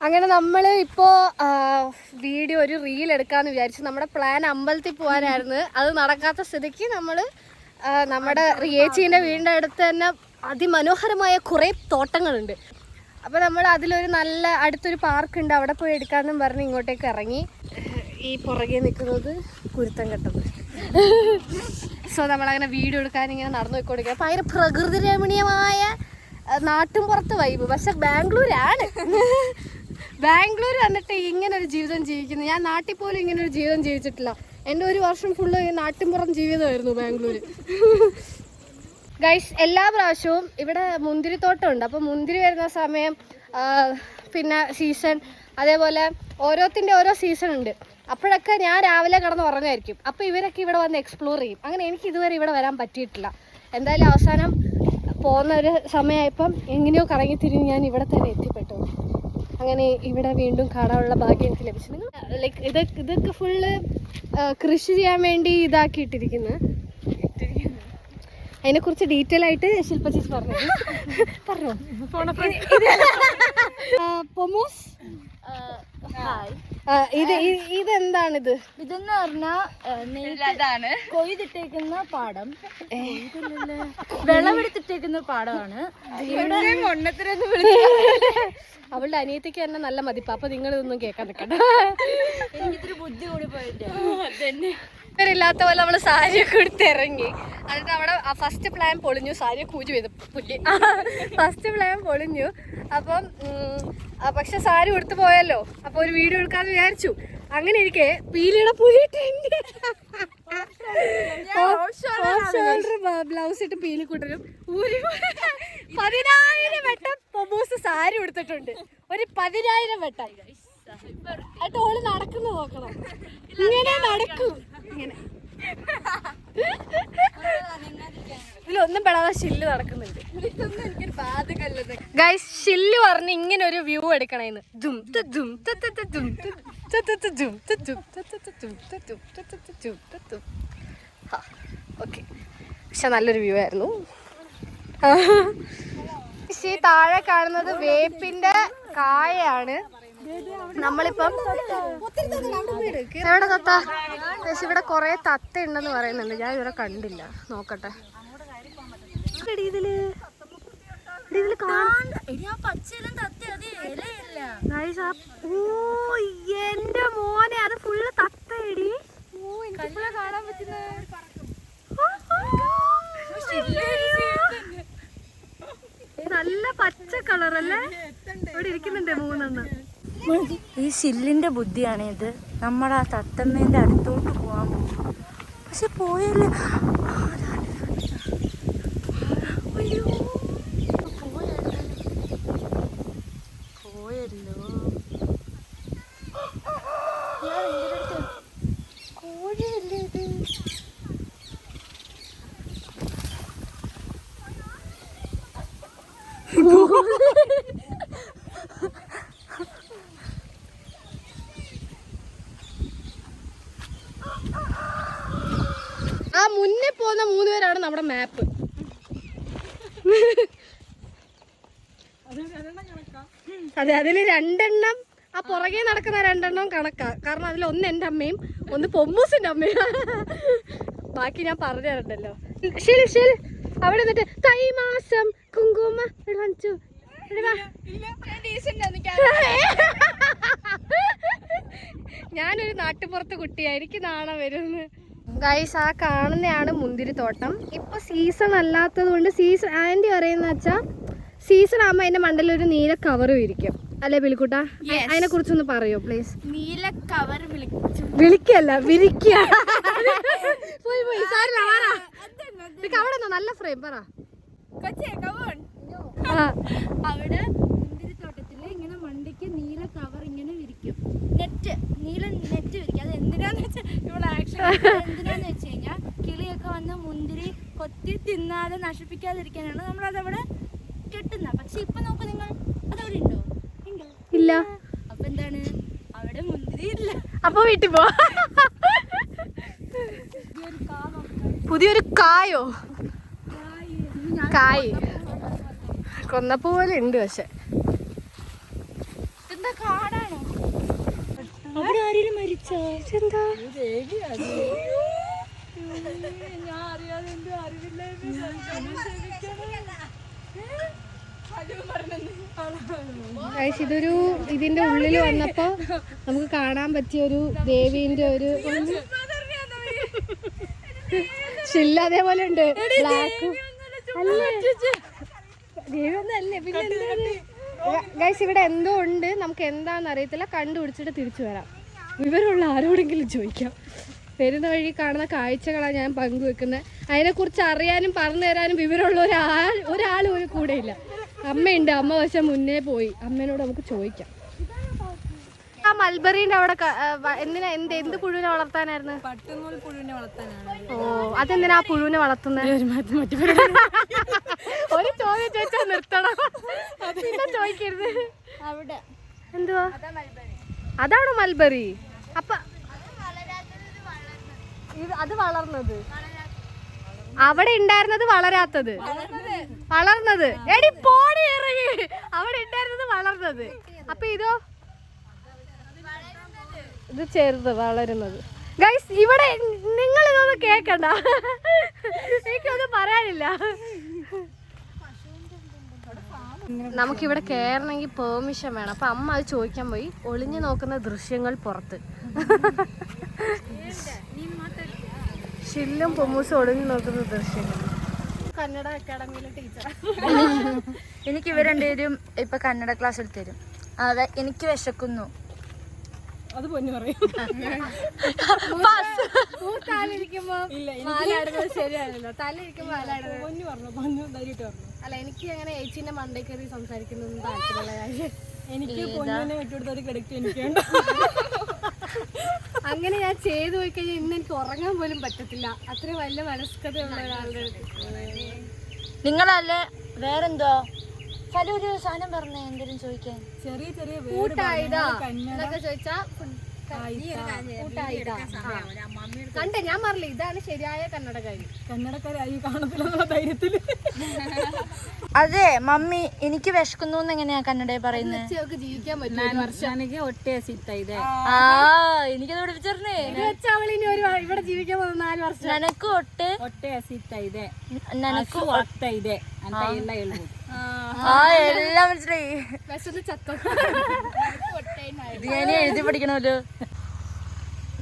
അങ്ങനെ നമ്മൾ ഇപ്പോ വീഡിയോ ഒരു റീൽ എടുക്കാന്ന് വിചാരിച്ചു. നമ്മുടെ പ്ലാൻ അമ്പലത്തിൽ പോകാനായിരുന്നു. അത് നടക്കാത്ത സ്ഥിതിക്ക് നമ്മള് നമ്മുടെ റിയേച്ചീൻ്റെ വീടിൻ്റെ അടുത്ത് തന്നെ അതിമനോഹരമായ കുറേ തോട്ടങ്ങളുണ്ട്. അപ്പോൾ നമ്മൾ അതിലൊരു നല്ല അടുത്തൊരു പാർക്കുണ്ട്, അവിടെ പോയി എടുക്കാമെന്നും പറഞ്ഞ് ഇങ്ങോട്ടേക്ക് ഇറങ്ങി. ഈ പുറകെ നിൽക്കുന്നത് കുരുത്തം കെട്ടത്. സോ നമ്മളങ്ങനെ വീഡിയോ എടുക്കാൻ ഇങ്ങനെ നടന്നു പോയിക്കൊടുക്കുക. ഭയങ്കര പ്രകൃതി രമണീയമായ നാട്ടുംപുറത്ത് വൈബ്. പക്ഷെ ബാംഗ്ലൂരാണ്. ബാംഗ്ലൂർ വന്നിട്ട് ഇങ്ങനെ ഒരു ജീവിതം ജീവിക്കുന്നത് ഞാൻ നാട്ടിൽ പോലും ഇങ്ങനെ ഒരു ജീവിതം ജീവിച്ചിട്ടില്ല. എൻ്റെ ഒരു വർഷം ഫുള്ള് നാട്ടിൻപുറം ജീവിതമായിരുന്നു ബാംഗ്ലൂർ. ഗൈസ്, എല്ലാ പ്രാവശ്യവും ഇവിടെ മുന്തിരിത്തോട്ടമുണ്ട്. അപ്പോൾ മുന്തിരി വരുന്ന സമയം, പിന്നെ സീസൺ, അതേപോലെ ഓരോത്തിൻ്റെ ഓരോ സീസൺ ഉണ്ട്. അപ്പോഴൊക്കെ ഞാൻ രാവിലെ കിടന്ന് ഉറങ്ങായിരിക്കും. അപ്പോൾ ഇവരൊക്കെ ഇവിടെ വന്ന് എക്സ്പ്ലോർ ചെയ്യും. അങ്ങനെ എനിക്ക് ഇതുവരെ ഇവിടെ വരാൻ പറ്റിയിട്ടില്ല. എന്തായാലും അവസാനം പോകുന്ന ഒരു സമയമായപ്പം എങ്ങനെയോ കറങ്ങി തിരിഞ്ഞ് ഞാൻ ഇവിടെ തന്നെ എത്തിപ്പെട്ടു. അങ്ങനെ ഇവിടെ വീണ്ടും കാണാനുള്ള ഭാഗ്യം എനിക്ക് ലഭിച്ചു. ലൈക്ക് ഇതൊക്കെ ഫുള്ള് കൃഷി ചെയ്യാൻ വേണ്ടി ഇതാക്കിയിട്ടിരിക്കുന്നത്. അതിനെക്കുറിച്ച് ഡീറ്റെയിൽ ആയിട്ട് ശില്പ ചേച്ചി പറഞ്ഞു. പൊമോസ് ഇതെന്താണിത്? ഇതെന്ന് പറഞ്ഞാൽ കൊയ്തിട്ടേക്കുന്ന പാടം, വിളവെടുത്തിട്ടേക്കുന്ന പാടമാണ്. അവളുടെ അനിയത്തിക്ക് തന്നെ നല്ല മതിപ്പാ. അപ്പൊ നിങ്ങൾ ഇതൊന്നും കേൾക്കാൻ നിൽക്കണ്ട. എനിക്കിത്തിരി ബുദ്ധി കൂടി പോയിട്ട് ഇല്ലാത്ത പോലെ നമ്മള് സാരിയൊക്കെ എടുത്ത് ഇറങ്ങി. എന്നിട്ട് അവിടെ ഫസ്റ്റ് പ്ലാൻ പൊളിഞ്ഞു. സാരി കൂജി ചെയ്തു പുല്ലി. ഫസ്റ്റ് പ്ലാൻ പൊളിഞ്ഞു. അപ്പം പക്ഷെ സാരി എടുത്തു പോയല്ലോ. അപ്പൊ ഒരു വീഡിയോ എടുക്കാന്ന് വിചാരിച്ചു. അങ്ങനെ ഇരിക്കെ പീലിയുടെ പുതിയ ബ്ലൗസ് ഇട്ട് പീലി കൂട്ടരും 10,000 വട്ടം പൊമോസ് സാരി എടുത്തിട്ടുണ്ട്. ഒരു 10,000 വട്ടം. എന്നിട്ട് ഓള് നടക്കുന്നു നോക്കണം. ഇങ്ങനെ നടക്കും. ഇങ്ങനെ ഇതിലൊന്നും പെടാതെ ഷില്ല് നടക്കുന്നുണ്ട്. ഗൈസ്, ഷില്ല് പറഞ്ഞ് ഇങ്ങനെ ഒരു വ്യൂ എടുക്കണേന്ന്. ഓക്കെ, പക്ഷെ നല്ലൊരു വ്യൂ ആയിരുന്നു. ഈ താഴെ കാണുന്നത് വേപ്പിന്റെ കായയാണ്. നമ്മളിപ്പം എവിടെ തത്ത? പക്ഷെ ഇവിടെ കൊറേ തത്ത ഉണ്ടെന്ന് പറയുന്നുണ്ട്. ഞാൻ ഇവരെ കണ്ടില്ല. നോക്കട്ടെ. ഇതില് എന്റെ മോനെ, അത് ഫുള്ള് തത്തയടി. കാണാൻ പറ്റുന്ന നല്ല പച്ച കളറല്ലേ ഇവിടെ ഇരിക്കുന്നുണ്ട് 3 ഈ ഷില്ലിന്റെ ബുദ്ധിയാണ് ഇത്. നമ്മൾ ആ തത്തമ്മേന്റെ അടുത്തോട്ട് പോകാൻ പോകും. പക്ഷെ പോയല്ലേ, പോയല്ലോ. കോഴിയല്ലേ ഇത്? ആ മുന്നേ പോകുന്ന 3 പേരാണ് നമ്മുടെ മാപ്പ്. അതെ, അതില് 2 എണ്ണം ആ പുറകെ നടക്കുന്ന 2 എണ്ണം കണക്കാ. കാരണം അതിൽ ഒന്ന് എൻ്റെ അമ്മയും ഒന്ന് പൊമ്മൂസിന്റെ അമ്മയും. ബാക്കി ഞാൻ പറഞ്ഞു തരണ്ടല്ലോ. ശരി ശരി, അവിടെ നിന്നിട്ട് തൈമാസം കുങ്കുമ ഞാനൊരു നാട്ടുപുറത്ത് കുട്ടിയായിരിക്കും നാളെ വരുന്നത്. ഗൈസ്, ആ കാണുന്നതാണ് മുന്തിരിത്തോട്ടം. ഇപ്പൊ സീസൺ അല്ലാത്തത് കൊണ്ട്, സീസൺ ആൻറ്റി പറയുന്ന വെച്ചാൽ സീസൺ ആകുമ്പോ അതിന്റെ മണ്ടലൊരു നീല കവറും ഇരിക്കും അല്ലെ പിലിക്കുട്ട? അതിനെ കുറിച്ചൊന്ന് പറയോ പ്ലീസ്? നീല കവർ വിളിക്കല്ല, വിരിക്കുക. പോയി പോയി അവിടെ നല്ല ഫ്രെയിം പറ. അവിടെ മുന്തിരിത്തോട്ടത്തില് ഇങ്ങനെ മണ്ടയ്ക്ക് നീല കവർ ഇങ്ങനെ വിരിക്കും. നീല നെറ്റ് വിരിക്കും. അത് എന്തിനാന്ന് വെച്ചാൽ ഇവിടെ എന്തിനാന്ന് വെച്ച് കഴിഞ്ഞാൽ കിളിയൊക്കെ വന്ന് മുന്തിരി കൊത്തി തിന്നാതെ നശിപ്പിക്കാതിരിക്കാനാണ് നമ്മളതവിടെ കെട്ടുന്ന. പക്ഷെ ഇപ്പൊ നോക്കൂ നിങ്ങൾ, അതവിടെ ഉണ്ടോ? ഇല്ല. അപ്പൊ എന്താണ്, അവിടെ മുന്തിരി ഇല്ല. അപ്പൊ വീട്ടിൽ പോ. പുതിയൊരു കായോ? കായ് കൊന്ന പോലെ ഉണ്ട്. പക്ഷെ എന്താ കാടാണോ? അവിടെ ആരെങ്കിലും മരിച്ചോ? എന്താ ഇതൊരു ഇതിന്റെ ഉള്ളിൽ വന്നപ്പോ നമുക്ക് കാണാൻ പറ്റിയ ഒരു ദേവീന്റെ ഒരു ഷില്ല അതേപോലെ ഉണ്ട്. ഗൈസ് ഇവിടെ എന്തോ ഉണ്ട്, നമുക്ക് എന്താന്ന് അറിയത്തില്ല. കണ്ടുപിടിച്ചിട്ട് തിരിച്ചു വരാം. വിവരമുള്ള ആരോടെങ്കിലും ചോദിക്കാം. വരുന്ന വഴി കാണുന്ന കാഴ്ചകളാണ് ഞാൻ പങ്കുവെക്കുന്നത്. അതിനെക്കുറിച്ച് അറിയാനും പറഞ്ഞു തരാനും വിവരമുള്ള ഒരാളും ഒരു കൂടെ ഇല്ല. അമ്മയുണ്ട്, അമ്മ പക്ഷെ മുന്നേ പോയി. അമ്മേനോട് നമുക്ക് ചോദിക്കാം. ആ മൽബറിന്റെ അവിടെ എന്ത് പുഴുവിനെ വളർത്താനായിരുന്നു? പട്ടുനൂൽ പുഴുവിനെ വളർത്താനാണ്. ഓ, അതെന്തിനാ ആ പുഴുവിനെ വളർത്തുന്നത്? ഒരു ചോദ്യം ചോദിച്ചാൽ നിർത്തണം, പിന്നെ ചോദിക്കരുത്. അവിടെ എന്തുവാ? അതാണോ മൽബറി? അപ്പൊ അത് വളർന്നത്, അവിടെ ഉണ്ടായിരുന്നത് വളരാത്തത്, വളർന്നത്. എടി പോടി ഇറങ്ങി. അവിടെ ഉണ്ടായിരുന്നത് വളർന്നത്. അപ്പൊ ഇതോ? ഇത് ചെറുത് വളരുന്നത്. ഗൈസ് ഇവിടെ നിങ്ങൾ ഇതൊന്നും കേക്കണ്ട, എനിക്കൊന്നും പറയാനില്ല. നമുക്കിവിടെ കയറണമെങ്കിൽ പെർമിഷൻ വേണം. അപ്പൊ അമ്മ അത് ചോദിക്കാൻ പോയി. ഒളിഞ്ഞു നോക്കുന്ന ദൃശ്യങ്ങൾ പുറത്ത്. ഷില്ലും പൊമ്മൂസും ഒളിഞ്ഞു നോക്കുന്ന ദൃശ്യങ്ങൾ. കന്നഡ അക്കാഡമിയിലെ ടീച്ചർ. എനിക്ക് ഇവർ രണ്ടുപേരും ഇപ്പൊ കന്നഡ ക്ലാസ് എടുത്തു തരും. എനിക്ക് വിശക്കുന്നു. അത് പൊന്നു പറയും. ശരിയാണല്ലോ, തലയിരിക്കുമ്പോ അല്ല, എനിക്ക് അങ്ങനെ ഏച്ചിന്റെ മണ്ടേ കയറി സംസാരിക്കുന്നൊന്നും താല്പര്യമുള്ള കാര്യം. എനിക്ക് പൊന്നിനെ വിട്ടുകൊടുത്തൊരു കിടക്കും എനിക്ക്. അങ്ങനെ ഞാൻ ചെയ്തു പോയി കഴിഞ്ഞാൽ ഇന്ന് എനിക്ക് ഉറങ്ങാൻ പോലും പറ്റത്തില്ല. അത്രയും വലിയ മനസ്കഥയുള്ള ഒരാളുടെ അടുത്ത്. നിങ്ങളല്ലേ വേറെന്തോ ഒരു സാധനം പറഞ്ഞേ, എന്തെങ്കിലും ചോദിക്കാൻ. ചെറിയ ചെറിയ എന്നൊക്കെ ചോദിച്ചാ കണ്ടേ, ഞാൻ പറഞ്ഞില്ല ഇതാണ് ശരിയായ കന്നഡക്കാരി കാണത്തില്ല ധൈര്യത്തില്. അതെ മമ്മി, എനിക്ക് വിശക്കുന്നു എങ്ങനെയാ കന്നഡ പറയുന്നത്? ജീവിക്കാൻ പറ്റും. ഒട്ടേ സിത്ത ആ എനിക്കത് പഠിപ്പിച്ചേ. ഇവിടെ ജീവിക്കാൻ പോകുന്ന 4 വർഷം. ನನಗೂ ಹೊಟ್ಟೆ ಹಸಿತಾ ಇದೆ, ನನಗೂ ಆಗ್ತಾ ಇದೆ ಅಂತ ಎಲ್ಲ ಹೇಳ್ಬೋದು. ಎಲ್ಲ മനസ്സിലായി. ഇത് ഞാൻ എഴുതി പഠിക്കണമല്ലോ.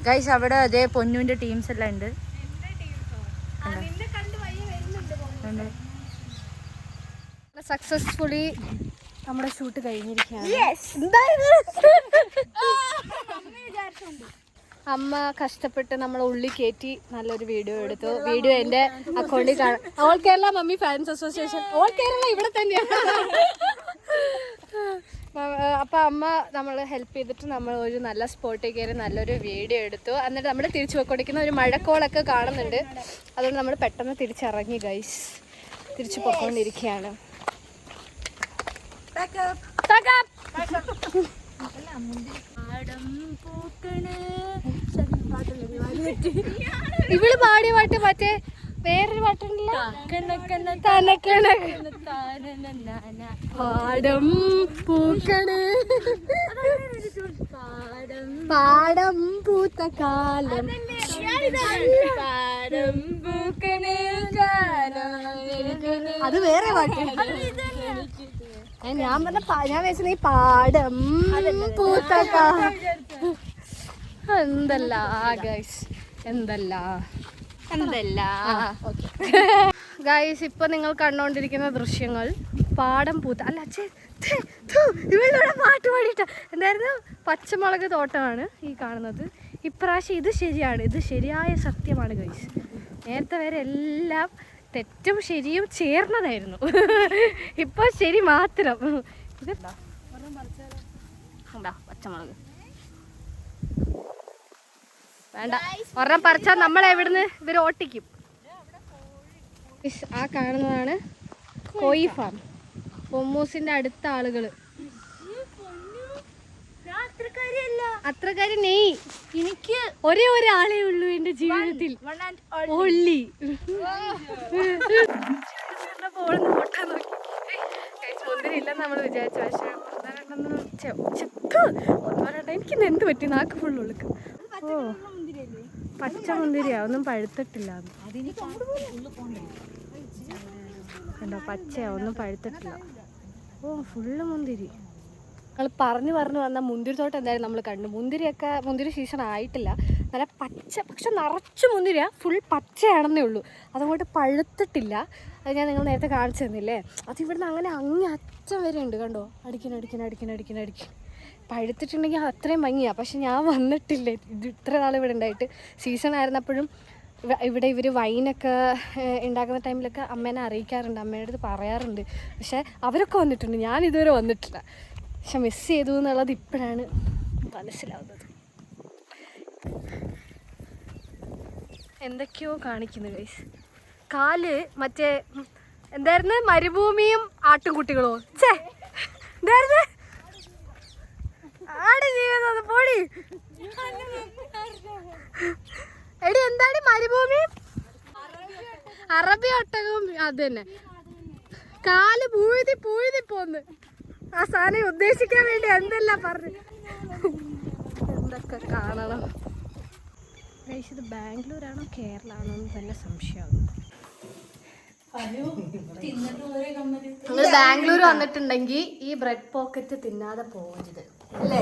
ഗൈസ് അവിടെ അതേ പൊന്നുവിന്റെ ടീംസ് എല്ലാം ഉണ്ട്. സക്സസ്ഫുള്ളി നമ്മുടെ ഷൂട്ട് കഴിഞ്ഞിരിക്കുകയാണ്. അമ്മ കഷ്ടപ്പെട്ട് നമ്മളെ ഉള്ളിൽ കയറ്റി നല്ലൊരു വീഡിയോ എടുത്തു. വീഡിയോ എൻ്റെ അക്കൗണ്ടിൽ കാണാം. All Kerala mummy fans association, all Kerala ഇവിടെ തന്നെയാണ്. അപ്പം അമ്മ നമ്മൾ ഹെൽപ്പ് ചെയ്തിട്ട് നമ്മൾ ഒരു നല്ല സ്പോട്ടിൽ കയറി നല്ലൊരു വീഡിയോ എടുത്തു. എന്നിട്ട് നമ്മൾ തിരിച്ചു പോയിക്കൊണ്ടിരിക്കുന്ന ഒരു മഴക്കോളൊക്കെ കാണുന്നുണ്ട്. അതുകൊണ്ട് നമ്മൾ പെട്ടെന്ന് തിരിച്ചിറങ്ങി ഗൈസ്, തിരിച്ചു പോയിക്കൊണ്ടിരിക്കുകയാണ്. ഇവള് പാടിയ പാട്ട് മറ്റേ വേറൊരു പാട്ടുണ്ടല്ലോ, പാടം പൂക്കണ് പാടം പൂത്ത കാലം, അത് വേറെ പാട്ട്. ഞാൻ വെച്ച ഈ പാടം പൂത്ത കാലം. എന്തല്ല ഗൈസ്, എന്തല്ല ഗൈസ്. ഇപ്പൊ നിങ്ങൾ കണ്ടോണ്ടിരിക്കുന്ന ദൃശ്യങ്ങൾ പാടം പൂത്ത അല്ല ഇവളുടെ പാട്ട് പാടിയിട്ട എന്തായിരുന്നു, പച്ചമുളക് തോട്ടമാണ് ഈ കാണുന്നത്. ഇപ്രാവശ്യം ഇത് ശരിയാണ്, ഇത് ശരിയായ സത്യമാണ് ഗൈസ്. നേരത്തെ വരെ എല്ലാം തെറ്റും ശരിയും ചേർന്നതായിരുന്നു, ഇപ്പൊ ശരി മാത്രം. ഇതെന്താ പച്ചമുളക് വേണ്ട, ഒരെണ്ണം പറിച്ചാൽ നമ്മളെ എവിടുന്ന് ഇവർ ഓട്ടിക്കും. ആ കാണുന്നതാണ് കോയി ഫാം. പൊമ്മൂസിന്റെ അടുത്ത ആളുകള്. അത്രക്കാരി നെയ്. എനിക്ക് ഒരേ ഒരാളേ ഉള്ളൂ എന്റെ ജീവിതത്തിൽ, ഒള്ളി. ഇല്ലെന്ന് നമ്മൾ വിചാരിച്ചു. പക്ഷെ ഒന്നോ എനിക്കിന്ന് എന്ത് പറ്റി? നാക്ക് ഫുള്ള് ഒളുക്ക്. ഓ പച്ച മുന്തിരിയാ, ഒന്നും പഴുത്തിട്ടില്ല. കണ്ടോ, പച്ചയാ, ഒന്നും പഴുത്തിട്ടില്ല. ഓ ഫുള്ള് മുന്തിരി. ഞങ്ങൾ പറഞ്ഞു വന്ന മുന്തിരിത്തോട്ടം എന്തായാലും നമ്മൾ കണ്ടു. മുന്തിരി സീസൺ ആയിട്ടില്ല, നല്ല പച്ച, പക്ഷെ നിറച്ച് മുന്തിരിയാ, ഫുൾ പച്ചയാണെന്നേ ഉള്ളൂ. അതങ്ങോട്ട് പഴുത്തിട്ടില്ല. അത് ഞാൻ നിങ്ങൾ നേരത്തെ കാണിച്ചു തന്നില്ലേ. അതിവിടുന്ന് അങ്ങനെ അങ്ങേ അറ്റം വരെ ഉണ്ട്. കണ്ടോ, അടിക്കണ പഴുത്തിട്ടുണ്ടെങ്കിൽ അത്രയും ഭംഗിയാണ്. പക്ഷെ ഞാൻ വന്നിട്ടില്ലേ, ഇത് ഇത്ര നാൾ ഇവിടെ ഉണ്ടായിട്ട്. സീസൺ ആയിരുന്നപ്പോഴും ഇവിടെ ഇവർ വൈനൊക്കെ ഉണ്ടാക്കുന്ന ടൈമിലൊക്കെ അമ്മേനെ അറിയിക്കാറുണ്ട്, അമ്മയുടെ അടുത്ത് പറയാറുണ്ട്. പക്ഷെ അവരൊക്കെ വന്നിട്ടുണ്ട്, ഞാൻ ഇതുവരെ വന്നിട്ടില്ല. പക്ഷെ മിസ് ചെയ്തു എന്നുള്ളത് ഇപ്പോഴാണ് മനസ്സിലാവുന്നത്. എന്തൊക്കെയോ കാണിക്കുന്നു ഗൈസ്. കാല് മറ്റേ എന്തായിരുന്നു, മരുഭൂമിയും ആട്ടുംകുട്ടികളോ, ചേ എന്തായിരുന്നു ആട് ചെയ്യുന്നത് പോടി. എടി എന്താണ് മരുഭൂമിയും അറബി ഒട്ടകവും? അത് തന്നെ, കാല് പൂഴ്തി പോന്ന്. ആ സാധനം ഉദ്ദേശിക്കാൻ വേണ്ടി എന്തെല്ലാം പറഞ്ഞു. എന്തൊക്കെ കാണണം. ഇത് ബാംഗ്ലൂരാണോ കേരളാണോ എന്ന് തന്നെ സംശയമാണ്. നിങ്ങൾ ബാംഗ്ലൂർ വന്നിട്ടുണ്ടെങ്കിൽ ഈ ബ്രെഡ് പോക്കറ്റ് തിന്നാതെ പോകരുത് അല്ലേ?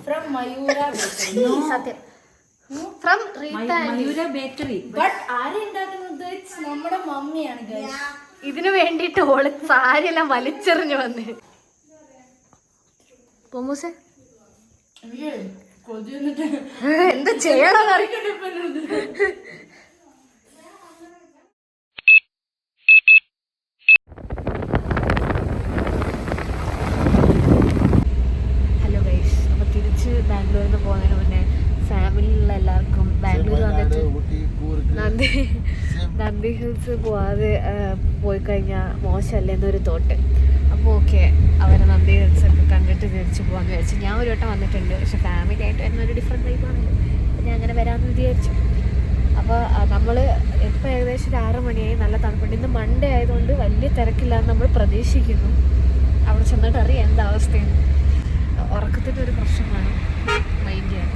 ഫ്രം മയൂര സത്യം, ഫ്രം മയൂര ബേക്കറി. ബട്ട് ആരെ ഉണ്ടാക്കുന്നത്? നമ്മുടെ മമ്മിയാണ് ഗൈസ്. ഇതിനു വേണ്ടിട്ട് ഓള് സാരിയെല്ലാം വലിച്ചെറിഞ്ഞു വന്ന്. പൊമ്മൂസേ എന്താ ചെയ്യണം? ഹലോ ഗൈസ്, അപ്പോൾ തിരിച്ച് ബാംഗ്ലൂരിൽ നിന്ന് പോകുന്നതിന് മുന്നേ ഫാമിലിയിലുള്ള എല്ലാവർക്കും ബാംഗ്ലൂർ വന്നിട്ട് നന്ദി ഹിൽസ് പോയി കഴിഞ്ഞാൽ മോശമല്ലേ എന്നൊരു തോട്ട്. അപ്പോൾ ഓക്കെ, അവരെ നന്ദി ഹിൽസൊക്കെ കണ്ടിട്ട് തിരിച്ച് പോകാമെന്ന് വിചാരിച്ചു. ഞാൻ ഒരു വട്ടം വന്നിട്ടുണ്ട്, പക്ഷെ ഫാമിലി ആയിട്ട് എന്നൊരു ഡിഫറെൻറ്റ് ടൈപ്പാണല്ലോ, ഞാൻ അങ്ങനെ വരാമെന്ന് വിചാരിച്ചു. അപ്പോൾ നമ്മൾ ഇപ്പോൾ ഏകദേശം ഒരു 6 മണിയായി, നല്ല തണുപ്പുണ്ട്. ഇന്ന് മൺഡേ ആയതുകൊണ്ട് വലിയ തിരക്കില്ലാന്ന് നമ്മൾ പ്രതീക്ഷിക്കുന്നു. അവിടെ ചെന്നിട്ട് അറിയാം എന്താ അവസ്ഥയെന്ന്. ഉറക്കത്തിൻ്റെ ഒരു പ്രശ്നമാണ്, മൈൻഡ് ചെയ്യാൻ.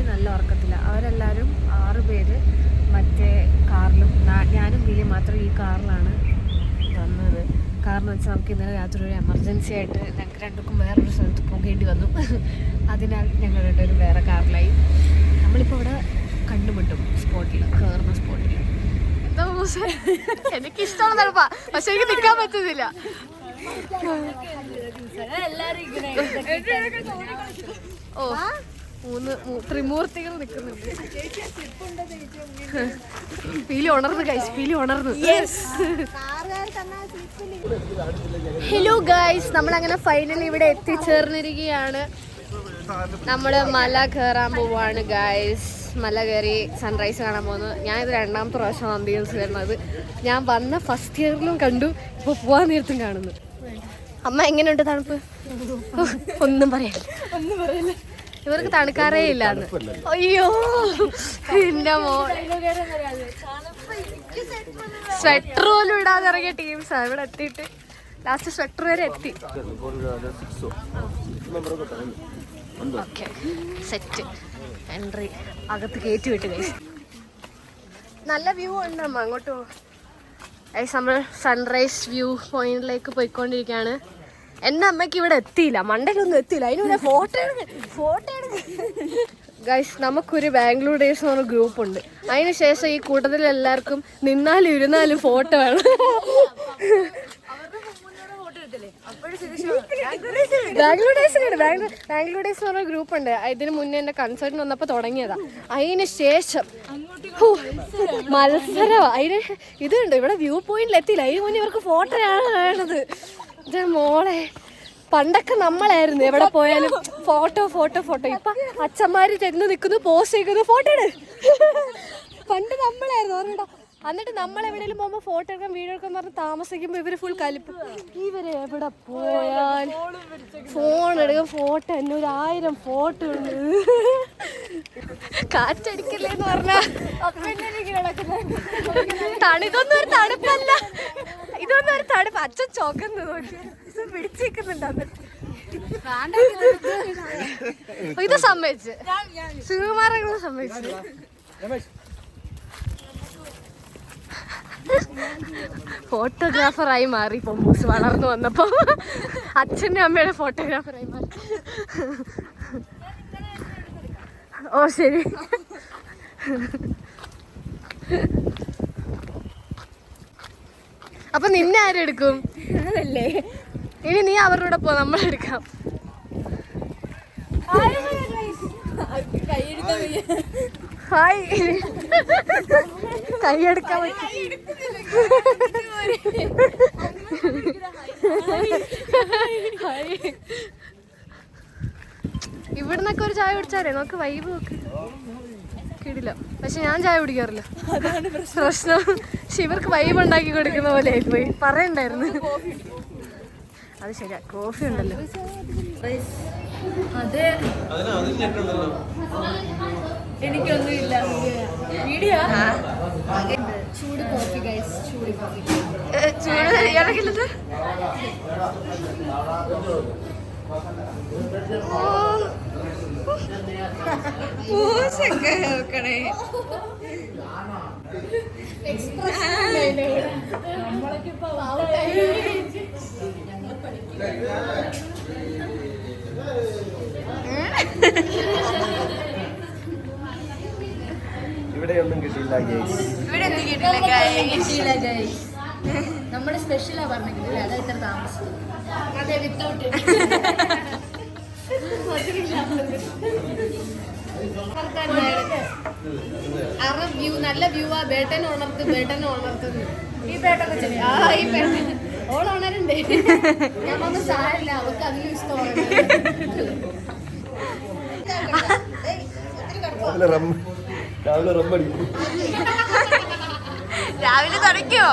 നല്ല ഉറക്കത്തില്ല. അവരെല്ലാവരും 6 പേര് മറ്റേ കാറിലും, ഞാനും നീലി മാത്രം ഈ കാറിലാണ് വന്നത്. കാരണം വെച്ചാൽ നമുക്ക് ഇന്നലെ രാത്രി ഒരു എമർജൻസി ആയിട്ട് ഞങ്ങൾക്ക് രണ്ടുക്കും വേറൊരു സ്ഥലത്ത് പോകേണ്ടി വന്നു. അതിനാൽ ഞങ്ങൾ രണ്ടുപേരും വേറെ കാറിലായി. നമ്മളിപ്പോൾ ഇവിടെ കണ്ടുമുട്ടും സ്പോട്ടിൽ, കയറുന്ന സ്പോട്ടിൽ. എന്താ എനിക്ക് ഇഷ്ടമാണ് തണുപ്പാ, പക്ഷെ എനിക്ക് നിൽക്കാൻ പറ്റുന്നില്ല. ഓ ത്രിമൂർത്തികൾ നിൽക്കുന്നുണ്ട്. പീലി ഉണർന്ന് ഗൈസ്, പീലി ഉണർന്നു. ഹലോ ഗൈസ്, നമ്മളങ്ങനെ ഫൈനലി ഇവിടെ എത്തിച്ചേർന്നിരിക്കുകയാണ്. നമ്മള് മല കയറാൻ പോവാണ് ഗൈസ്. മല കയറി സൺറൈസ് കാണാൻ പോകുന്നു. ഞാനിത് 2ാമത്തെ പ്രാവശ്യം നന്ദി ഹിൽസ് വരുന്നത്. ഞാൻ വന്ന ഫസ്റ്റ് ഇയറിലും കണ്ടു, ഇപ്പോൾ പോവാൻ നേരത്തും കാണുന്നു. അമ്മ എങ്ങനെയുണ്ട് തണുപ്പ്? ഒന്നും പറയില്ല, ഇവർക്ക് തണുക്കാറേ ഇല്ലാന്ന്. അയ്യോ എന്റെ മോൾ, സ്വെറ്റർ പോലും ഇടാതെ ഇറങ്ങിയ ടീംസാണ് ഇവിടെ എത്തിയിട്ട്. ലാസ്റ്റ് സ്വെറ്റർ വരെ എത്തി. ഓക്കെ സെറ്റ്, എൻട്രി അകത്ത് കയറ്റി വിട്ട് കഴിച്ചു. നല്ല വ്യൂ ഉണ്ട് അമ്മ, അങ്ങോട്ട് പോകും. നമ്മൾ സൺറൈസ് വ്യൂ പോയിന്റിലേക്ക് പോയിക്കൊണ്ടിരിക്കുകയാണ്. എൻ്റെ അമ്മയ്ക്ക് ഇവിടെ എത്തിയില്ല, മണ്ടയിലൊന്നും എത്തിയില്ല. അതിന് ഫോട്ടോ എടുക്ക് ഗൈസ്. നമുക്കൊരു ബാംഗ്ലൂർ ഡേയ്സ് എന്ന് പറഞ്ഞ ഗ്രൂപ്പുണ്ട്. അതിന് ശേഷം ഈ കൂട്ടത്തിൽ എല്ലാവർക്കും നിന്നാലും ഇരുന്നാലും ഫോട്ടോ വേണം. ബാംഗ്ലൂർ ഡേയ്സ് എന്ന് പറഞ്ഞ ഗ്രൂപ്പുണ്ട്. ഇതിന് മുന്നേ എൻ്റെ കൺസേർട്ടിന് വന്നപ്പോൾ തുടങ്ങിയതാ. അതിന് ശേഷം മത്സരമാണ്. അതിന് ഇതുണ്ട്, ഇവിടെ വ്യൂ പോയിന്റിൽ എത്തിയില്ല. അതിന് മുന്നേ ഇവർക്ക് ഫോട്ടോയാണ് വേണത്. ഇത് മോളെ, പണ്ടൊക്കെ നമ്മളായിരുന്നു എവിടെ പോയാലും ഫോട്ടോ. ഇപ്പൊ അച്ഛന്മാര് ചെന്ന് നിൽക്കുന്നു, പോസ്റ്റ് ചെയ്യുന്നു, ഫോട്ടോ ഇട്. പണ്ട് നമ്മളായിരുന്നു ഓർമ്മ. എന്നിട്ട് നമ്മൾ എവിടെയെങ്കിലും പോകുമ്പോൾ ഫോട്ടോ എടുക്കാൻ വീഡിയോ എടുക്കാൻ പറഞ്ഞ് താമസിക്കുമ്പോൾ ഇവര് ഫുൾ കലിപ്പ്. ഇവര് എവിടെ പോയാൽ ഫോൺ എടുക്കും, ഫോട്ടോ തന്നെ 1000 ഫോട്ടോ ഉണ്ട്. കാറ്റടിക്കില്ലേന്ന് പറഞ്ഞാ ഇതൊന്നും ഒരു തണുപ്പല്ല, ഇതൊന്നും ഒരു തണുപ്പ്. അച്ഛൻ ചൊകന്ന് നോക്കി പിടിച്ചിരിക്കുന്നുണ്ട്. ഇത് സമ്മതിച്ച് സുകുമാരങ്ങൾ സമ്മതിച്ചു. ഫോട്ടോഗ്രാഫറായി മാറി പൊമ്മൂസ് വളർന്നു വന്നപ്പോ. അച്ഛൻ്റെ അമ്മയുടെ ഫോട്ടോഗ്രാഫറായി മാറി. ഓ ശരി. അപ്പൊ നിന്നെ ആരെടുക്കും? അതല്ലേ, ഇനി നീ അവരുടെ കൂടെ പോ, നമ്മളെടുക്കാം. ഹായ്, കൈയെടുക്കാൻ ഇവിടുന്നൊക്കെ ഒരു ചായ കുടിച്ചാലേ നമുക്ക് വൈബ് നോക്ക് കിടില്ല. പക്ഷെ ഞാൻ ചായ കുടിക്കാറില്ല, പ്രശ്നം. പക്ഷെ ഇവർക്ക് വൈബ് ഉണ്ടാക്കി കൊടുക്കുന്ന പോലെ ആയിപ്പോയി. പറയണ്ടായിരുന്നു. അത് ശരിയാ, കോഫി ഉണ്ടല്ലോ. അതെ, എനിക്കൊന്നുമില്ല. വീഡിയോ ചൂട് കോഫി ഗൈസ്, ചൂട് കോഫി. ചൂട് ഇറക്കില്ലത്. നോക്കണേ, ഇവിടെയൊന്നും കിട്ടിയില്ല ഗൈസ്. ഇവിടെ ഒന്നും കിട്ടിയില്ല ഗൈസ്. നമ്മുടെ സ്പെഷ്യലാ പറഞ്ഞെങ്കിലേ, അതാ ഇത്ര താമസം. അതെ, വിത്തൗട്ട് വ്യൂ, നല്ല വ്യൂ ആ. ബേട്ടനെ ഉണർത്തുന്നു. ഈ ബേട്ടൊക്കെ ശരി. ഈ ബേട്ടൻ ഓൾ ഉണരണ്ടേ? ഞാൻ വന്ന് സാരില്ല, അവർക്ക് അതിലും ഇഷ്ടമാണ്. രാവിലെ തുടങ്ങിയോ?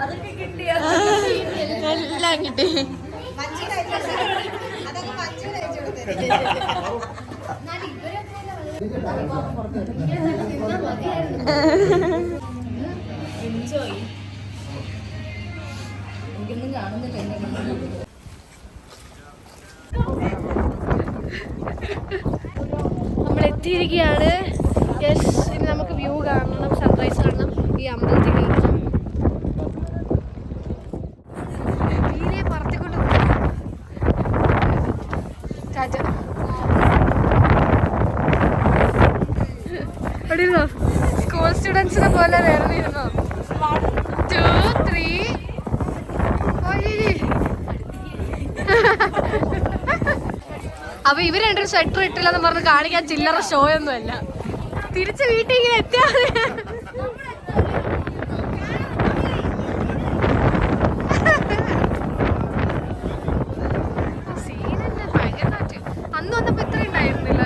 അതൊക്കെ കിട്ടിയോ? എല്ലാം കിട്ടി. എൻജോയ്. എനിക്കൊന്നും കാണുന്നില്ല. നമ്മൾ എത്തിയിരിക്കുകയാണ്. യെസ്, ഇനി നമുക്ക് വ്യൂ കാണണം, സൺറൈസ് കാണണം. ഈ അമ്പലത്തിൽ കയറണം. തീരെ പറത്തിക്കൊണ്ട് സ്കൂൾ സ്റ്റുഡൻസിനെ പോലെ വേർന്നിരുന്നോ? 1 2 3. അപ്പൊ ഇവര് രണ്ടൊരു സ്വെറ്റർ ഇട്ടില്ലെന്ന് പറഞ്ഞ് കാണിക്കാൻ ചില്ലറ ഷോ ഒന്നുമല്ല. തിരിച്ച് വീട്ടിൽ ഇങ്ങനെ എത്തിയാ സീനല്ല. ഭയങ്കര കാറ്റ്. അന്ന് വന്നപ്പോ ഇത്ര ഉണ്ടായിരുന്നില്ല.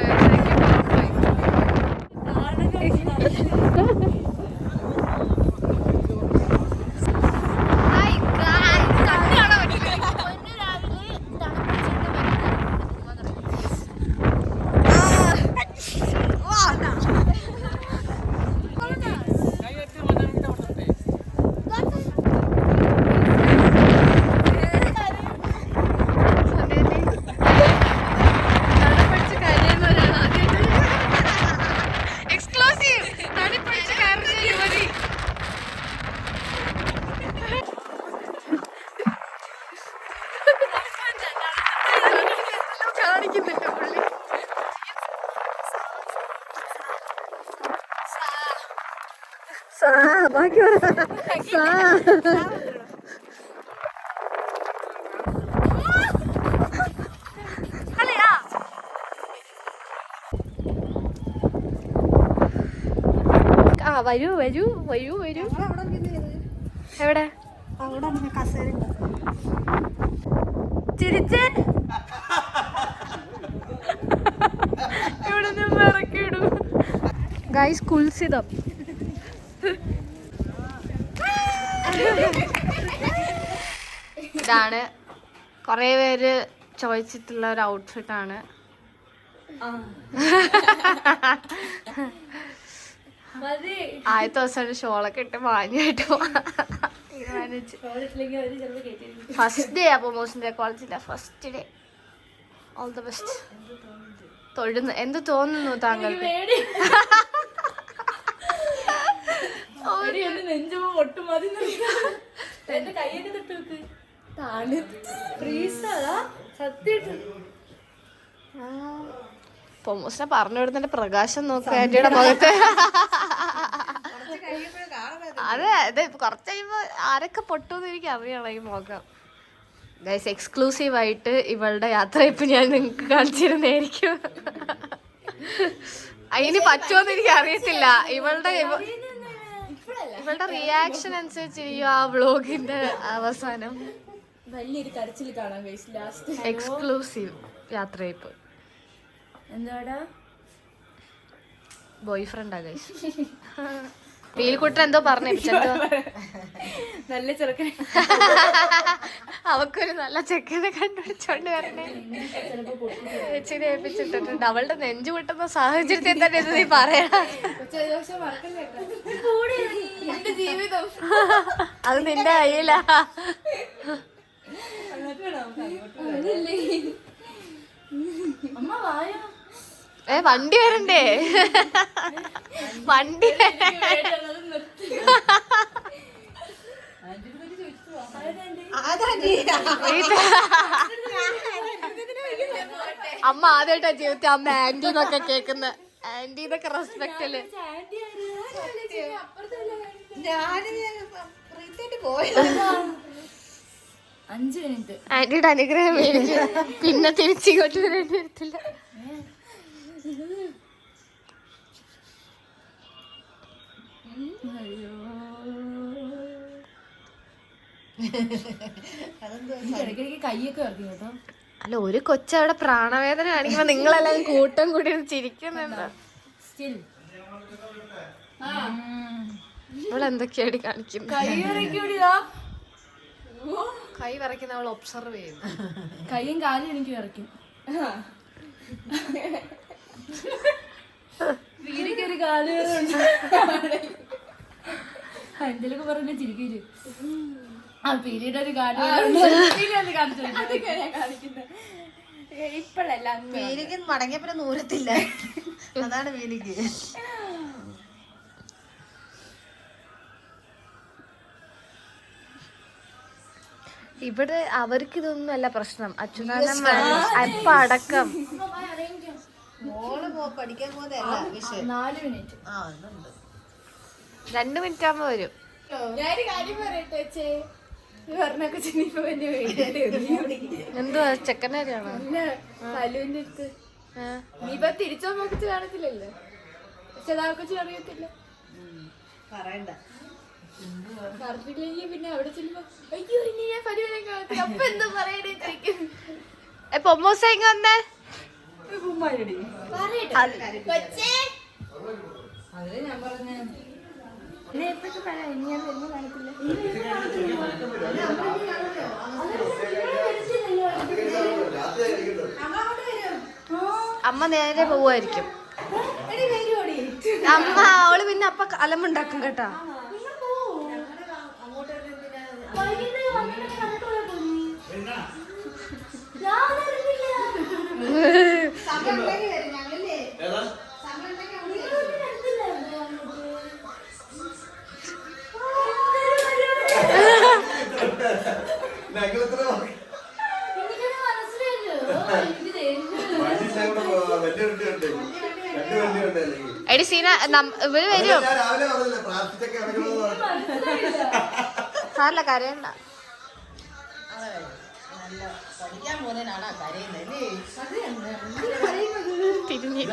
ബാക്കി വരൂ വരൂ വരൂ വരൂ. എവിടെ? ചിരിച്ചേ. ഇവിടെ നിന്ന് ഇറക്കിയിടും. ഗൈസ് കുൽസിതം. ഇതാണ് കുറേ പേര് ചോദിച്ചിട്ടുള്ള ഒരു ഔട്ട്ഫിറ്റാണ്. ആദ്യത്തെ ദിവസം ഒരു ഷോളൊക്കെ ഇട്ട് മാഞ്ഞായിട്ട് തീരുമാനിച്ചു. ഫസ്റ്റ് ഡേ അപ്പോൾ മോസിന്റെ കോളേജിന്റെ first day. All the best. തൊഴുന്നു. എന്ത് തോന്നുന്നു താങ്കൾക്ക്? പൊമ്മൂസിനെ പറഞ്ഞു വിടുന്നതിന്റെ പ്രകാശം നോക്കുക ആന്റിയുടെ മുഖത്ത്. അതെ അതെ, കുറച്ച് കഴിയുമ്പോ ആരൊക്കെ പൊട്ടുമെന്ന് എനിക്ക് അറിയണം ഈ മുഖം. ഗൈസ്, എക്സ്ക്ലൂസീവായിട്ട് ഇവളുടെ യാത്ര ഇപ്പൊ ഞാൻ നിങ്ങൾക്ക് കാണിച്ചിരുന്നായിരിക്കും. അതിന് പറ്റുമോന്ന് എനിക്ക് അറിയത്തില്ല. ഇവളുടെ റിയാക്ഷൻ അനുസരിച്ചിരിക്കും ആ വ്ളോഗിന്റെ അവസാനം. വലിയൊരു കരച്ചിൽ കാണാൻ ലാസ്റ്റ്. എക്സ്ക്ലൂസീവ് യാത്രയപ്പ്. എന്താടാ ബോയ് ഫ്രണ്ടാ ഗൈസ്. പീലിക്കുട്ടൻ എന്തോ പറഞ്ഞോ? നല്ല ചെറുക്കൻ. അവക്കൊരു നല്ല ചെക്കനെ കണ്ടുപിടിച്ചോണ്ട് വരണേ. ചേച്ചിനെ ഏൽപ്പിച്ചിട്ടുണ്ട്. അവളുടെ നെഞ്ചു പൊട്ടുന്ന സാഹചര്യത്തിൽ തന്നെ ഇത് നീ പറയണം. ജീവിതം അത് നിന്റെ കയ്യിലാ. അമ്മ വായ. വണ്ടി വരണ്ടേ? വണ്ടി അമ്മ ആദ്യമായിട്ടാ ജീവിതത്തിൽ അമ്മ ആന്റി എന്നൊക്കെ കേക്കുന്ന. ആന്റി എന്നൊക്കെ റെസ്പെക്ട് അല്ലേ? 5 മിനിറ്റ് ആന്റിയുടെ അനുഗ്രഹം മേടിച്ചു. പിന്നെ തിരിച്ചിങ്ങോട്ട് വരേണ്ടി വരത്തില്ല. ഇടയ്ക്കിടയ്ക്ക് കൈയൊക്കെ ഇറക്കി കേട്ടോ. അല്ല, ഒരു കൊച്ചവിടെ പ്രാണവേദന കാണിക്കുമ്പോ നിങ്ങളെല്ലാം കൂട്ടം കൂടി ചിരിക്കുന്നുണ്ടോ? ഇവളെന്തൊക്കെയാടി കാണിക്കുന്നത്? കൈ വിറയ്ക്കുന്ന അവൾ ഒബ്സർവ് ചെയ്യും. കൈയും കാലും എനിക്ക് വിറയ്ക്കും. വീടിക്കൊരു കാലുകളുണ്ട്. എന്തെങ്കിലുമൊക്കെ പറഞ്ഞ ചിരിക്കൂല്. ആ പീരീഡ് ഒരു ഇപ്പഴല്ല, പീലിക്ക് മടങ്ങിയപ്പോ നൂരത്തില്ല. അതാണ് പീലിക്ക്. ഇവിടെ അവർക്ക് ഇതൊന്നും അല്ല പ്രശ്നം. അച്യുതാനന്ദ അപ്പൊ അടക്കം മോള് പഠിക്കാൻ പോകുന്നതല്ല വിഷയം. 4 മിനിറ്റ്. 2 മിനിറ്റ് ആകുമ്പോ വരും. ഞാനൊരു കാര്യം പറയട്ടെ. എന്തുവാ ചെക്കനാരിയാണോ? സലുവിന്റെ അടുത്ത് നീ ഇപ്പൊ തിരിച്ചോ നോക്കിച്ച് കാണത്തില്ലല്ലോ. പക്ഷെ അതാർക്കൊച്ചു അറിയത്തില്ല. പറയണ്ട. പറഞ്ഞില്ലെങ്കിൽ പിന്നെ അവിടെ ചെല്ലുമ്പോ അയ്യോ ഇനി ഞാൻ സലുവിനെ കാണത്തില്ല. അപ്പൊ എന്താ പറയണേ ചോദിക്കും. പൊമ്മൂസ ഇങ്ങ വന്നേ. അതിന് ഞാൻ പറഞ്ഞ അമ്മ നേരെ പോവായിരിക്കും. അമ്മ അവള് പിന്നെ അപ്പ അലമ്പുണ്ടാക്കും കേട്ടാ. എടി സീന ഇവര് വരും. സാറില്ല കരയണ്ട. പഠിക്കാൻ പോകുന്നതിനാണ് കരയുന്നല്ലേ? തിരിഞ്ഞ്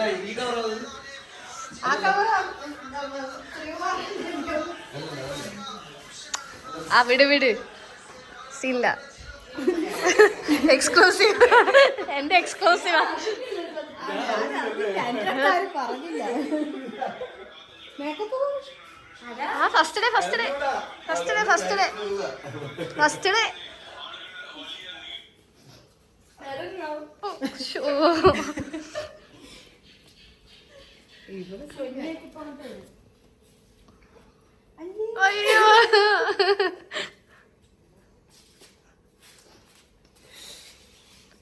ആ വിട് സീല്ല. എക്സ്ക്ലൂസീവ്. എന്റെ എക്സ്ക്ലൂസീവാ. ആ ഫസ്റ്റ് ഡേ അയ്യോ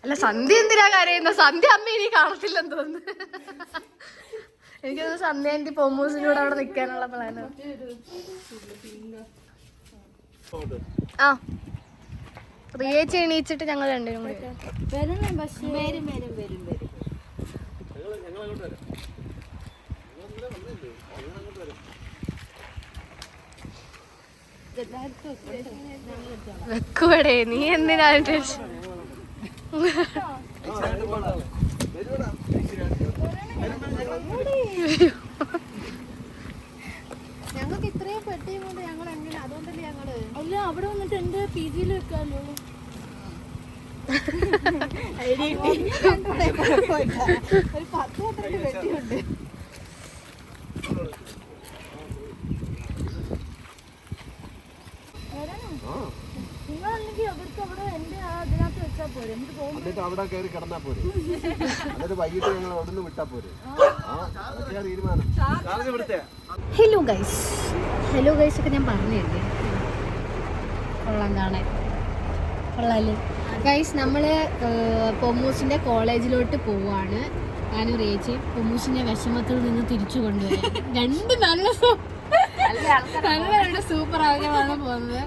അല്ല സന്ധ്യ എന്തിനാ കരയുന്ന? സന്ധ്യ അമ്മ ഇനി കാണത്തില്ലെന്ന് തോന്നുന്നു. എനിക്കൊന്ന് സന്ധ്യ ആന്റി പൊമ്മൂസിന്റെ കൂടെ അവിടെ നിൽക്കാനുള്ള പ്ലാനാണ്. ആ റിയേച്ചി എണീച്ചിട്ട് ഞങ്ങൾ രണ്ടുപേരും കൂടി വെക്കുവടേ. നീ എന്തിനാണ് ടെൻഷൻ? ഞങ്ങൾക്ക് ഇത്രയും പെട്ടിയും കൊണ്ട് ഞങ്ങൾ എങ്ങനെ? അതുകൊണ്ടല്ലേ ഞങ്ങള് അല്ല അവിടെ വന്നിട്ട് എന്റെ പി ജിയിൽ വെക്കാമല്ലോ. ഒരു 10-12 പെട്ടിയുണ്ട്. നിങ്ങളല്ലെങ്കിൽ അവർക്ക് അവിടെ എന്റെ അതിനകത്ത് വെച്ചാൽ പോരെ. എന്നിട്ട് പോകുമ്പോൾ എന്നിട്ട് അവിടെ കയറി കിടന്നാ പോരെ. എന്നിട്ട് വൈകിട്ട് ഞങ്ങൾ അവിടെ നിന്ന് വിട്ടാ പോരെ. തീരുമാനം. ഹലോ ഗൈസ് ഒക്കെ ഞാൻ പറഞ്ഞില്ലേ. കൊള്ളാം കാണാൻ. കൊള്ളാല്ലേ ഗൈസ്? നമ്മൾ പൊമ്മൂസിൻ്റെ കോളേജിലോട്ട് പോവാണ്. ഞാനും റിയേച്ചിയും പൊമ്മൂസിൻ്റെ വിഷമത്തിൽ നിന്ന് തിരിച്ചു കൊണ്ടുവരാം. രണ്ട് നല്ല സൂപ്പർ ആഗ്രഹമാണ് പോകുന്നത്.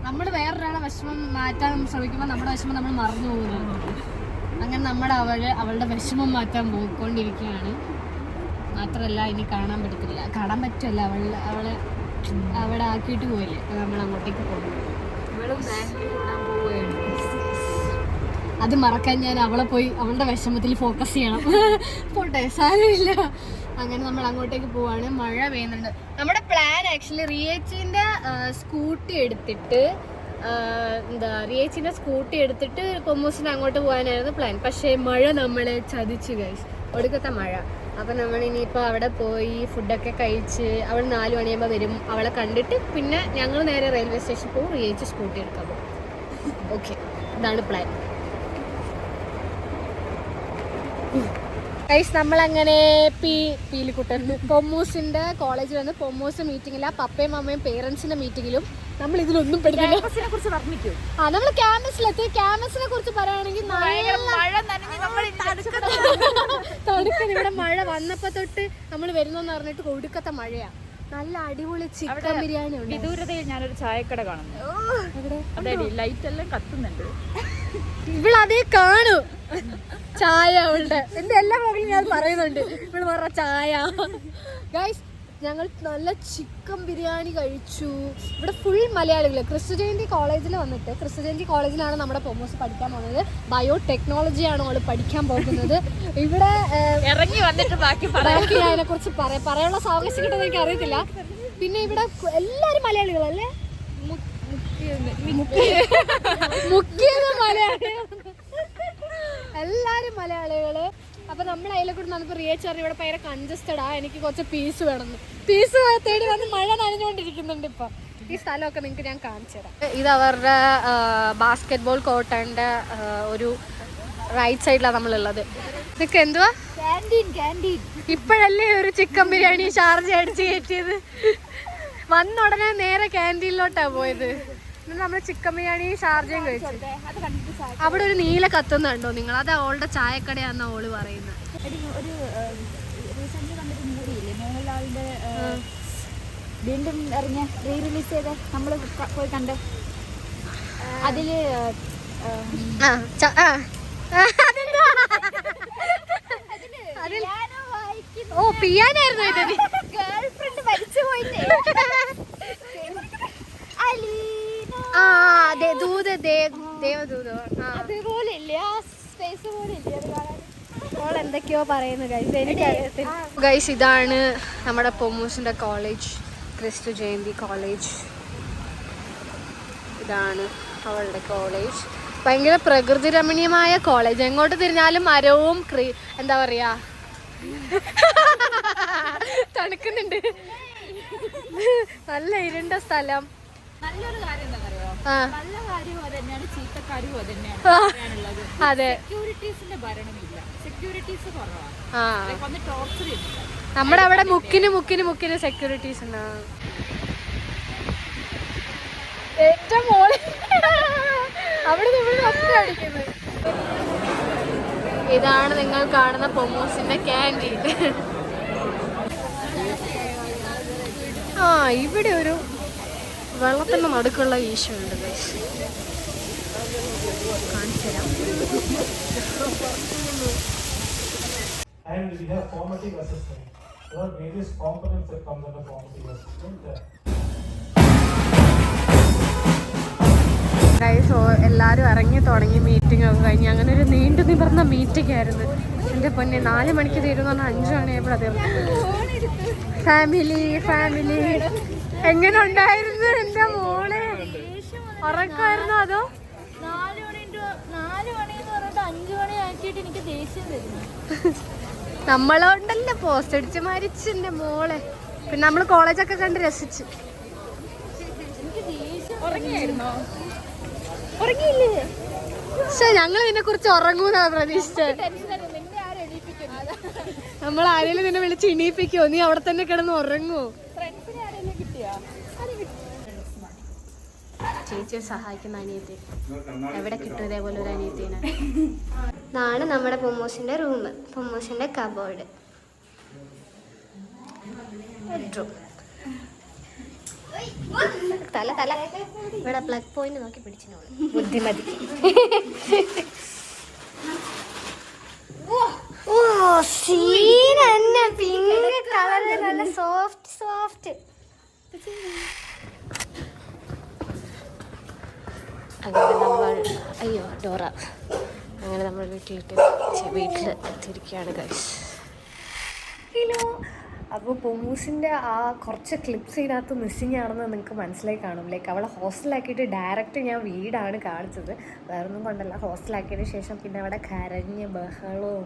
നമ്മൾ വേറൊരാളെ വിഷമം മാറ്റാൻ ശ്രമിക്കുമ്പോൾ നമ്മുടെ വിഷമം നമ്മൾ മറന്നു പോകുന്നതാണ്. അങ്ങനെ അവളുടെ വിഷമം മാറ്റാൻ പോയിക്കൊണ്ടിരിക്കുകയാണ്. മാത്രമല്ല ഇനി കാണാൻ പറ്റില്ല. അവളെ അവിടെ ആക്കിയിട്ട് പോയില്ലേ. അപ്പോൾ നമ്മൾ അങ്ങോട്ടേക്ക് പോകും. അത് മറക്കാൻ ഞാൻ അവളുടെ വിഷമത്തിൽ ഫോക്കസ് ചെയ്യണം. പോട്ടെ, സാരമില്ല. അങ്ങനെ നമ്മൾ അങ്ങോട്ടേക്ക് പോവാണ്. മഴ പെയ്യുന്നുണ്ട്. നമ്മുടെ പ്ലാൻ ആക്ച്വലി റിയേച്ചിന്റെ സ്കൂട്ടി എടുത്തിട്ട് പൊമ്മൂസിന് അങ്ങോട്ട് പോകാനായിരുന്നു പ്ലാൻ. പക്ഷേ മഴ നമ്മളെ ചതിച്ചു ഗൈസ്. ഒടുക്കത്തെ മഴ. അപ്പം നമ്മൾ ഇനിയിപ്പോൾ അവിടെ പോയി ഫുഡൊക്കെ കഴിച്ച് അവൾ 4 മണിയാകുമ്പോൾ വരും. അവളെ കണ്ടിട്ട് പിന്നെ ഞങ്ങൾ നേരെ റെയിൽവേ സ്റ്റേഷനിൽ പോകും. റിയേച്ച് സ്കൂട്ടി എടുക്കാൻ പോകും. ഓക്കെ, ഇതാണ് പ്ലാൻ. ഗൈസ് നമ്മളങ്ങനെ പീലിക്കുട്ടൻ പൊമ്മൂസിന്റെ കോളേജിൽ വന്ന് പൊമ്മൂസ് മീറ്റിങ്ങില്ല, പപ്പയും അമ്മയും പേരൻസിന്റെ മീറ്റിങ്ങിലും നമ്മൾ ഇതിലൊന്നും പെടുന്നില്ല. നമ്മൾ ക്യാമ്പസിലെത്തി. ക്യാമ്പസിനെ കുറിച്ച് പറയുകയാണെങ്കിൽ തടുക്കുന്ന ഇവിടെ മഴ വന്നപ്പോ തൊട്ട് നമ്മൾ വരുന്നെന്ന് പറഞ്ഞിട്ട് ഒടുക്കത്തെ മഴയാ. നല്ല അടിപൊളി ചിക്കൻ ബിരിയാണി ഉണ്ട്. വിദൂരതയിൽ ഞാനൊരു ചായക്കട കാണുന്നു. ലൈറ്റ് എല്ലാം കത്തുന്നുണ്ട്. ഇവളതേ കാണൂ ചായ ഉണ്ട്. എന്റെ എല്ലാ മകളും ഞാൻ പറയുന്നുണ്ട്. ഇവിടെ പറഞ്ഞ ചായ. ഗൈസ് ഞങ്ങൾ നല്ല ചിക്കൻ ബിരിയാണി കഴിച്ചു. ഇവിടെ ഫുൾ മലയാളികൾ. ക്രിസ്തുജയന്തി കോളേജിൽ വന്നിട്ട്, ക്രിസ്തുജയന്തി കോളേജിലാണ് നമ്മുടെ പൊമ്മൂസ് പഠിക്കാൻ പോകുന്നത്. ബയോടെക്നോളജിയാണ് അവൾ പഠിക്കാൻ പോകുന്നത്. ഇവിടെ ഇറങ്ങി വന്നിട്ട് ബാക്കി അതിനെ കുറിച്ച് പറയാനുള്ള സാവകാശം കിട്ടുന്നത് എനിക്ക് അറിയത്തില്ല. പിന്നെ ഇവിടെ എല്ലാരും മലയാളികളല്ലേ? മുക്കിയത് മലയാളികൾ, എല്ലാരും മലയാളികള്. അപ്പൊ നമ്മൾ അതിലെ കൂടെ നമുക്ക് റിയേച്ചറി ഇവിടെ ഭയങ്കര കൺജസ്റ്റഡാ. എനിക്ക് കുറച്ച് പീസ് വേണമെന്ന്. പീസ് തേടി വന്ന് മഴ നനഞ്ഞുകൊണ്ടിരിക്കുന്നുണ്ട്. ഇപ്പൊ ഈ സ്ഥലമൊക്കെ നിങ്ങൾക്ക് ഞാൻ കാണിച്ചു തരാം. ഇത് അവരുടെ ബാസ്കറ്റ് ബോൾ കോർട്ടിന്റെ ഒരു റൈറ്റ് സൈഡിലാണ് നമ്മളുള്ളത്. ഇതൊക്കെ എന്തുവാ? ക്യാൻറ്റീൻ. ഇപ്പോഴല്ലേ ഒരു ചിക്കൻ ബിരിയാണി ഷാർജ അടിച്ച് കയറ്റിയത്. വന്ന ഉടനെ നേരെ ക്യാൻറ്റീനിലോട്ടാ പോയത്. നമ്മൾ ചിക്കൻ ബിരിയാണി ഷാർജയും കഴിച്ചു. അവിടെ ഒരു നീല കത്തുന്നുണ്ടോ നിങ്ങൾ? അത് അവളുടെ ചായക്കടയാന്ന ഓള് പറയുന്നത്. ഒരു റീസെന്റ് കണ്ടൊരു മൂവിയില്ലേ മോഹൻലാലിന്റെ, വീണ്ടും ഇറങ്ങിയ റിലീസ് ചെയ്ത നമ്മൾ പോയി കണ്ട്. അതില് ഓ പിയാനായിരുന്നു ഇത്. ഗേൾഫ്രണ്ട് മരിച്ചു പോയിട്ടേ. അതുപോലെ എന്തൊക്കെയോ പറയുന്നു ഗൈസ്, എനിക്കറിയത്തില്ല. ഗൈസ് ഇതാണ് നമ്മുടെ പൊമ്മൂസിന്റെ കോളേജ്, ക്രിസ്തു ജയന്തി കോളേജ്. ഇതാണ് അവളുടെ കോളേജ്. ഭയങ്കര പ്രകൃതി രമണീയമായ കോളേജ്. എങ്ങോട്ട് തിരിഞ്ഞാലും മരവും എന്താ പറയാ തണുക്കുന്നുണ്ട്. നല്ല ഇരുണ്ട സ്ഥലം. നല്ലൊരു കാര്യം എന്താണെന്നറിയോ? ആ നല്ല കാര്യവും അത് തന്നെയാണ്, ചീത്ത കാര്യവും അത് തന്നെയാണ് പറയാനുള്ളത്. അതെ, സെക്യൂരിറ്റീസിന്റെ ഭരണമില്ല, സെക്യൂരിറ്റീസ് കുറവാണ്, ആ വന്ന് ടോർച്ചർ ചെയ്യുന്നില്ല. നമ്മുടെ അവിടെ മുക്കിന് സെക്യൂരിറ്റീസ് ഉണ്ടാവും. ഏറ്റവും മോളിൽ അവിടെ ഒക്കെ അടിക്കുന്നത്. ഇതാണ് നിങ്ങൾ കാണുന്ന പൊമോസിന്റെ ക്യാൻറ്റീൻ. ആ ഇവിടെ ഒരു വെള്ളത്തിന്റെ നടുക്കുള്ള ഈശോ ഉണ്ട്. കാണിച്ചു തരാം. And we have formative assessment. There are various components that comes under formative assessment. എല്ലാവരും ഇറങ്ങി തുടങ്ങി, മീറ്റിംഗ് ഒക്കെ കഴിഞ്ഞ്. അങ്ങനെ ഒരു നീണ്ടു നിവർന്ന മീറ്റിംഗ് ആയിരുന്നു. എൻ്റെ പൊന്നെ 4 മണിക്ക് തീരുമെന്ന് പറഞ്ഞാൽ 5 മണിയായപ്പോൾ അതേ ഫാമിലി എങ്ങനെ ഉണ്ടായിരുന്നു എൻ്റെ മോളെ? ഉറക്കമായിരുന്നോ അതോ? 4 മണിന്ന് പറഞ്ഞിട്ട് 5 മണി ആക്കിയിട്ട് എനിക്ക് ദേഷ്യം വരുന്നു. നമ്മളോണ്ടല്ലേ പോസ്റ്റ് അടിച്ച് മരിച്ചു എൻ്റെ മോളെ. പിന്നെ നമ്മൾ കോളേജൊക്കെ കണ്ട് രസിച്ചു. ഉറങ്ങിയായിരുന്നോ? ഉറങ്ങിയില്ലേ? പക്ഷെ ഞങ്ങൾ ഇതിനെ കുറിച്ച് ഉറങ്ങൂന്നാ പ്രതീക്ഷിച്ചത്. നമ്മൾ ആരെങ്കിലും നിന്നെ വിളിച്ച് ഇണീപ്പിക്കോ? നീ അവിടെ തന്നെ കിടന്ന് ഉറങ്ങുവോ? ചേച്ചിയെ സഹായിക്കുന്ന അനിയത്തി എവിടെ കിട്ടും ഇതേപോലെ ഒരു അനിയത്തിനെ? ഇതാണ് നമ്മുടെ പൊമ്മൂസിന്റെ റൂം, പൊമ്മൂസിന്റെ കബോർഡ്, ബെഡ്റൂം. തല ഇവിടെ പ്ലഗ് പോയിന്റ് നോക്കി പിടിച്ചിനോളൂ, ബുദ്ധിമതി. ഓ സീൻ തന്നെ, പിങ്ക് കളർ, നല്ല സോഫ്റ്റ്. അങ്ങനെ നമ്മൾ അയ്യോ ഡോറ, അങ്ങനെ നമ്മൾ വീട്ടിൽ എത്തിയിരിക്കുകയാണ് ഗൈസ്. ഹലോ. അപ്പോൾ പൊമ്മൂസിൻ്റെ ആ കുറച്ച് ക്ലിപ്സ് ഇതിനകത്ത് മിസ്സിങ് ആണെന്ന് നിങ്ങൾക്ക് മനസ്സിലായി കാണും. ലൈക്ക് അവളെ ഹോസ്റ്റലാക്കിയിട്ട് ഡയറക്റ്റ് ഞാൻ വീടാണ് കാണിച്ചത്, വേറൊന്നും കൊണ്ടല്ല. ഹോസ്റ്റലാക്കിയതിന് ശേഷം പിന്നെ അവിടെ കരഞ്ഞ് ബഹളവും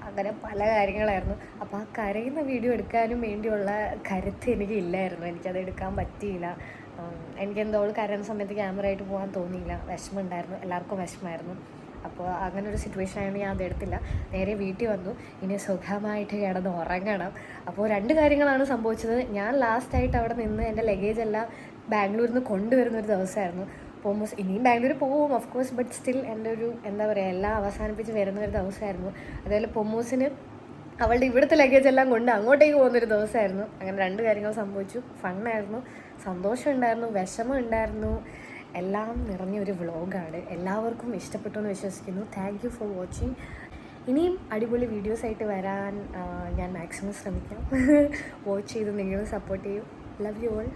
അങ്ങനെ പല കാര്യങ്ങളായിരുന്നു. അപ്പോൾ ആ കരയുന്ന വീഡിയോ എടുക്കാനും വേണ്ടിയുള്ള കരുത്ത് എനിക്ക് ഇല്ലായിരുന്നു, എനിക്കത് എടുക്കാൻ പറ്റിയില്ല. എനിക്കെന്തോ അവൾ കരയുന്ന സമയത്ത് ക്യാമറ ആയിട്ട് പോകാൻ തോന്നിയില്ല, വിഷമമുണ്ടായിരുന്നു, എല്ലാവർക്കും വിഷമമായിരുന്നു. അപ്പോൾ അങ്ങനെ ഒരു സിറ്റുവേഷൻ ആയതുകൊണ്ട് ഞാൻ അതെടുത്തില്ല. നേരെ വീട്ടിൽ വന്നു, ഇനി സുഖമായിട്ട് കിടന്ന് ഉറങ്ങണം. അപ്പോൾ 2 കാര്യങ്ങളാണ് സംഭവിച്ചത്. ഞാൻ ലാസ്റ്റായിട്ട് അവിടെ നിന്ന് എൻ്റെ ലഗേജ് എല്ലാം ബാംഗ്ലൂരിൽ നിന്ന് കൊണ്ടുവരുന്നൊരു ദിവസമായിരുന്നു. പൊമ്മൂസ് ഇനിയും ബാംഗ്ലൂർ പോവും ഓഫ് കോഴ്സ്, ബട്ട് സ്റ്റിൽ എൻ്റെ ഒരു എന്താ പറയുക, എല്ലാം അവസാനിപ്പിച്ച് വരുന്നൊരു ദിവസമായിരുന്നു. അതുപോലെ പൊമ്മൂസിന് അവളുടെ ഇവിടുത്തെ ലഗേജ് എല്ലാം കൊണ്ട് അങ്ങോട്ടേക്ക് പോകുന്നൊരു ദിവസമായിരുന്നു. അങ്ങനെ 2 കാര്യങ്ങൾ സംഭവിച്ചു. ഫണ്ണായിരുന്നു, സന്തോഷമുണ്ടായിരുന്നു, വിഷമമുണ്ടായിരുന്നു, എല്ലാം നിറഞ്ഞൊരു വ്ളോഗാണ്. എല്ലാവർക്കും ഇഷ്ടപ്പെട്ടു എന്ന് വിശ്വസിക്കുന്നു. Thank you for watching. ഇനിയും അടിപൊളി വീഡിയോസായിട്ട് വരാൻ ഞാൻ മാക്സിമം ശ്രമിക്കാം. വാച്ച് ചെയ്ത് നിങ്ങൾ സപ്പോർട്ട് ചെയ്യൂ. Love you all.